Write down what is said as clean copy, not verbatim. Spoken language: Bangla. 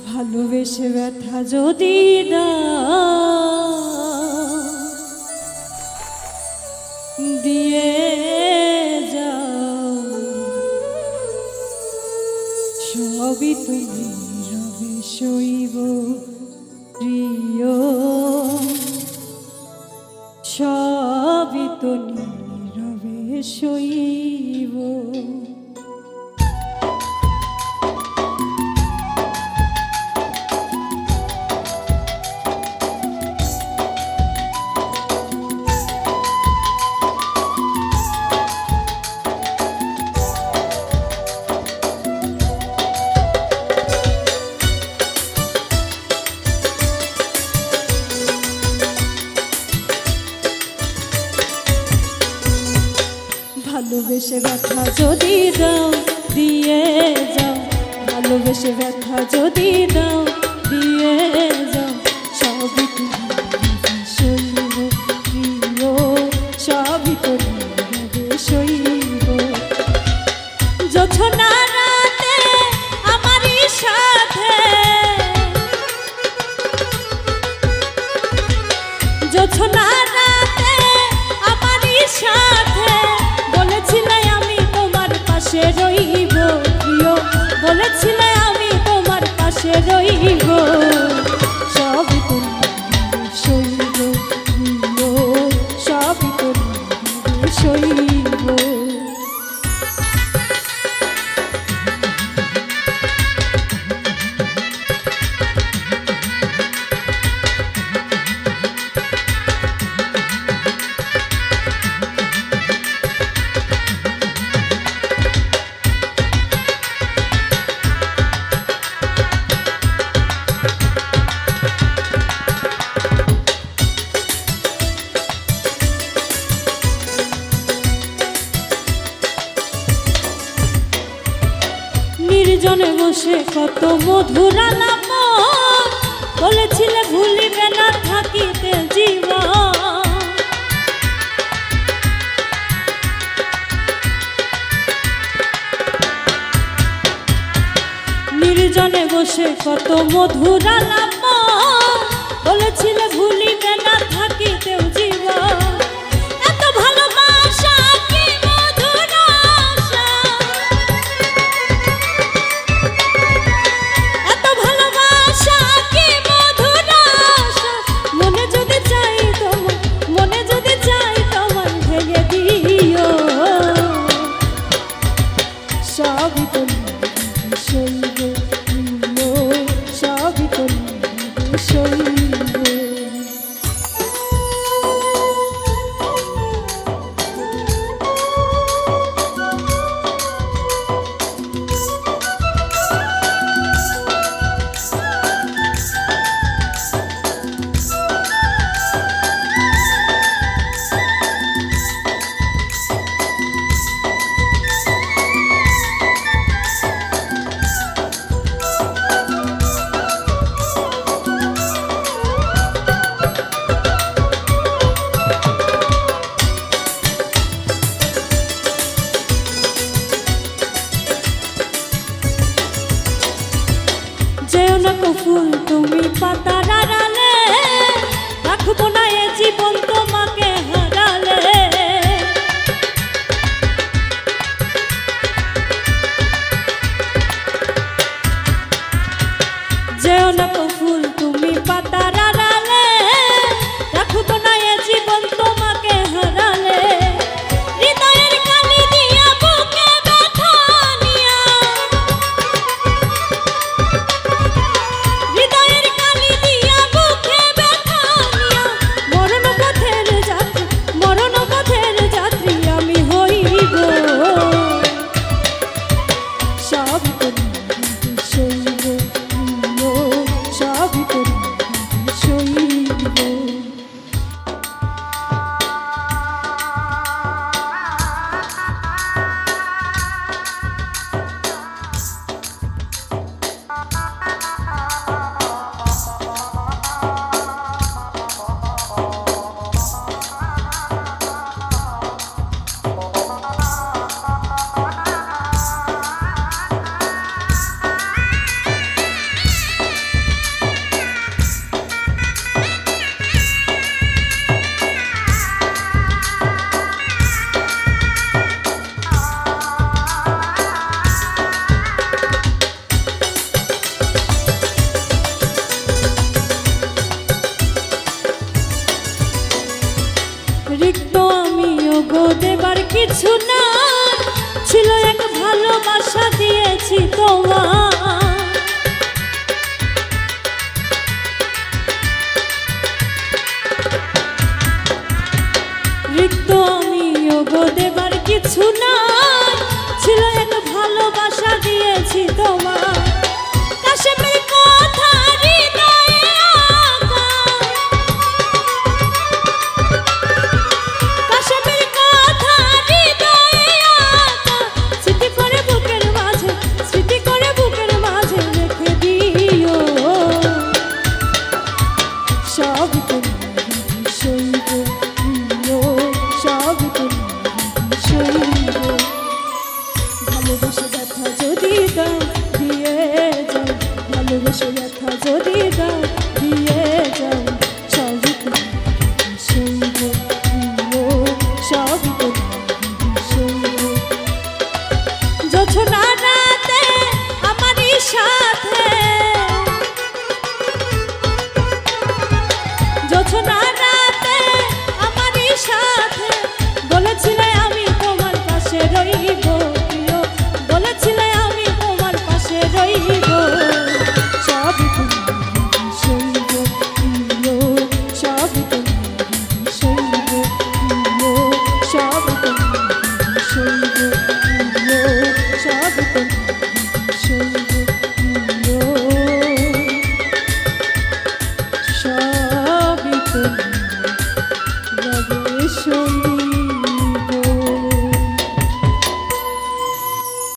ভালোবেসে ব্যথা যদি দিয়ে যাও, সবই তুমি রবে সইব প্রিয়, সবই তুমি রবে সইব। ভালোবেসে ব্যথা যদি দাও দিয়ে যাও, ভালোবেসে ব্যথা যদি দাও দিয়ে যাও, সবই তুমি সইব প্রিয়, সবই তুমি সইব। জোছনা রাতে আমারই সাথে, জোছনা রাতে আমারই সাথে বলেছিলে আমি তোমার পাশে রইব প্রিয়, বলেছিলে আমি তোমার পাশে রইব, সবই তুমি সইব প্রিয়, সবই তুমি সইব। নির্জনে বসে কত মধুর আলাপ বলেছিলে ভুলিবে না থাকিতে জীবন, নির্জনে বসে কত মধুর আলাপ বলেছিলে ভুলিবে না থাকিতে জীবন। এত ভালোবাসা কি মধুর আশা, এত ভালোবাসা কি মধুর আশা, মনে যদি চাই তোমার, মনে যদি চাই তোমার ভেঙে দিও, সবই তুমি সইব প্রিয়, সবই তুমি সইব। কিছু নাই, ছিল এক ভালোবাসা দিয়েছি তোমার। রিক্ত আমি ওগো দেবার কিছু নাই, ছিল এক ভালোবাসা দিয়েছি তোমার। কাশেমের কথা হৃদয়ে আঁকা, কাশেমের কথা হৃদয়ে আঁকা, স্মৃতি করে বুকের মাঝে, স্মৃতি করে বুকের মাঝে রেখে দিও। সব তুমি সইব প্রিয়, সব তুমি সইব। ভালোবেসে ব্যথা যদি দাও দিয়ে যাও, ভালোবেসে ব্যথা যদি দাও দিয়ে যাও, সব তুমি সইব প্রিয়, সব তুমি সইব। জোছনা রাতে আমার ইশারা